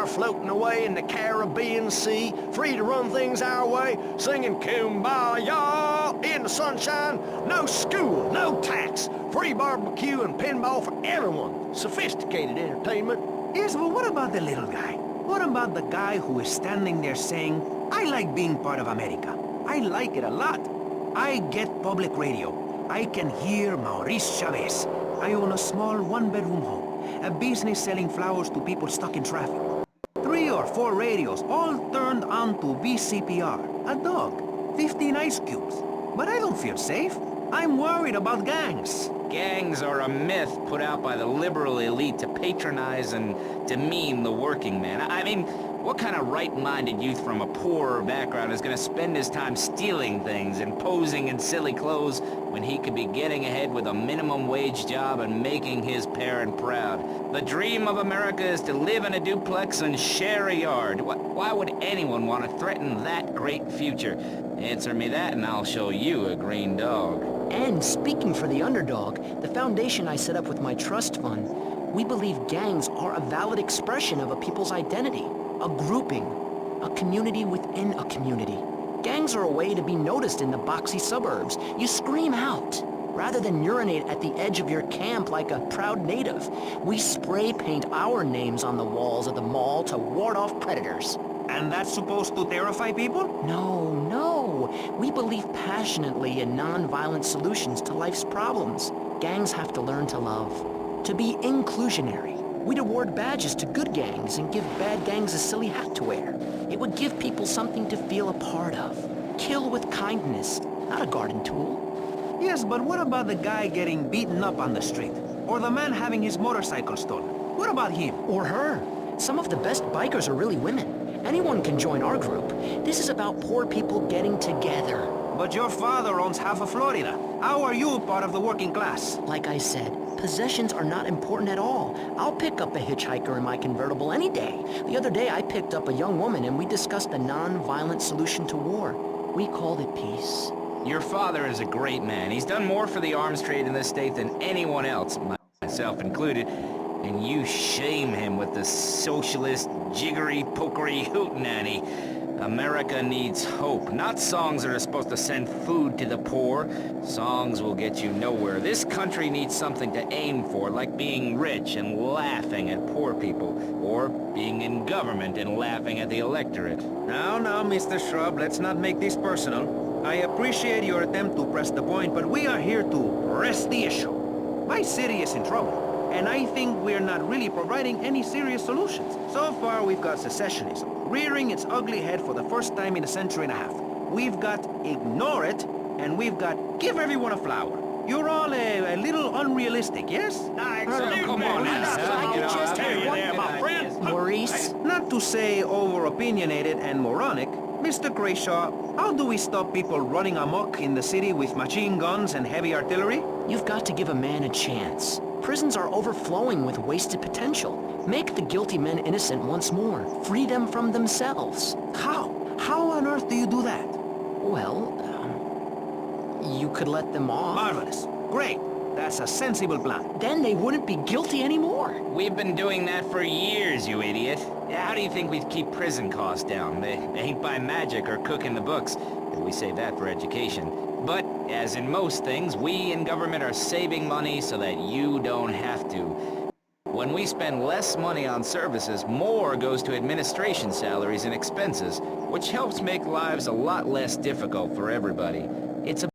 are floating away in the Caribbean Sea, free to run things our way, singing Kumbaya in the sunshine. No school, no tax, free barbecue and pinball for everyone. Sophisticated entertainment. Yes, but what about the little guy? What about the guy who is standing there saying, I like being part of America. I like it a lot. I get public radio. I can hear Maurice Chavez. I own a small one-bedroom home, a business selling flowers to people stuck in traffic. 3 or 4 radios, all turned on to BCPR. A dog, 15 ice cubes. But I don't feel safe. I'm worried about gangs. Gangs are a myth put out by the liberal elite to patronize and demean the working man. I mean, what kind of right-minded youth from a poorer background is gonna spend his time stealing things and posing in silly clothes when he could be getting ahead with a minimum wage job and making his parent proud? The dream of America is to live in a duplex and share a yard. Why would anyone want to threaten that great future? Answer me that and I'll show you a green dog. And speaking for the underdog, the foundation I set up with my trust fund, we believe gangs are a valid expression of a people's identity, a grouping, a community within a community. Gangs are a way to be noticed in the boxy suburbs. You scream out. Rather than urinate at the edge of your camp like a proud native, we spray paint our names on the walls of the mall to ward off predators. And that's supposed to terrify people? No. We believe passionately in non-violent solutions to life's problems. Gangs have to learn to love, to be inclusionary. We'd award badges to good gangs and give bad gangs a silly hat to wear. It would give people something to feel a part of. Kill with kindness, not a garden tool. Yes, but what about the guy getting beaten up on the street? Or the man having his motorcycle stolen? What about him? Or her. Some of the best bikers are really women. Anyone can join our group. This is about poor people getting together. But your father owns half of Florida. How are you part of the working class? Like I said, possessions are not important at all. I'll pick up a hitchhiker in my convertible any day. The other day I picked up a young woman and we discussed a non-violent solution to war. We called it peace. Your father is a great man. He's done more for the arms trade in this state than anyone else, myself included. And you shame him with the socialist, jiggery-pokery hootenanny. America needs hope, not songs that are supposed to send food to the poor. Songs will get you nowhere. This country needs something to aim for, like being rich and laughing at poor people, or being in government and laughing at the electorate. Now, Mr. Shrub, let's not make this personal. I appreciate your attempt to press the point, but we are here to rest the issue. My city is in trouble. And I think we're not really providing any serious solutions. So far, we've got secessionism, rearing its ugly head for the first time in a century and a half. We've got ignore it, and we've got give everyone a flower. You're all a little unrealistic, yes? Come on now. My friend. Maurice? Not to say over-opinionated and moronic, Mr. Grayshaw, how do we stop people running amok in the city with machine guns and heavy artillery? You've got to give a man a chance. Prisons are overflowing with wasted potential. Make the guilty men innocent once more. Free them from themselves. How? How on earth do you do that? Well, you could let them off. Marvelous. Great. That's a sensible plan. Then they wouldn't be guilty anymore. We've been doing that for years, you idiot. How do you think we'd keep prison costs down? They ain't by magic or cooking the books. We save that for education. But, as in most things, we in government are saving money so that you don't have to. When we spend less money on services, more goes to administration salaries and expenses, which helps make lives a lot less difficult for everybody. It's a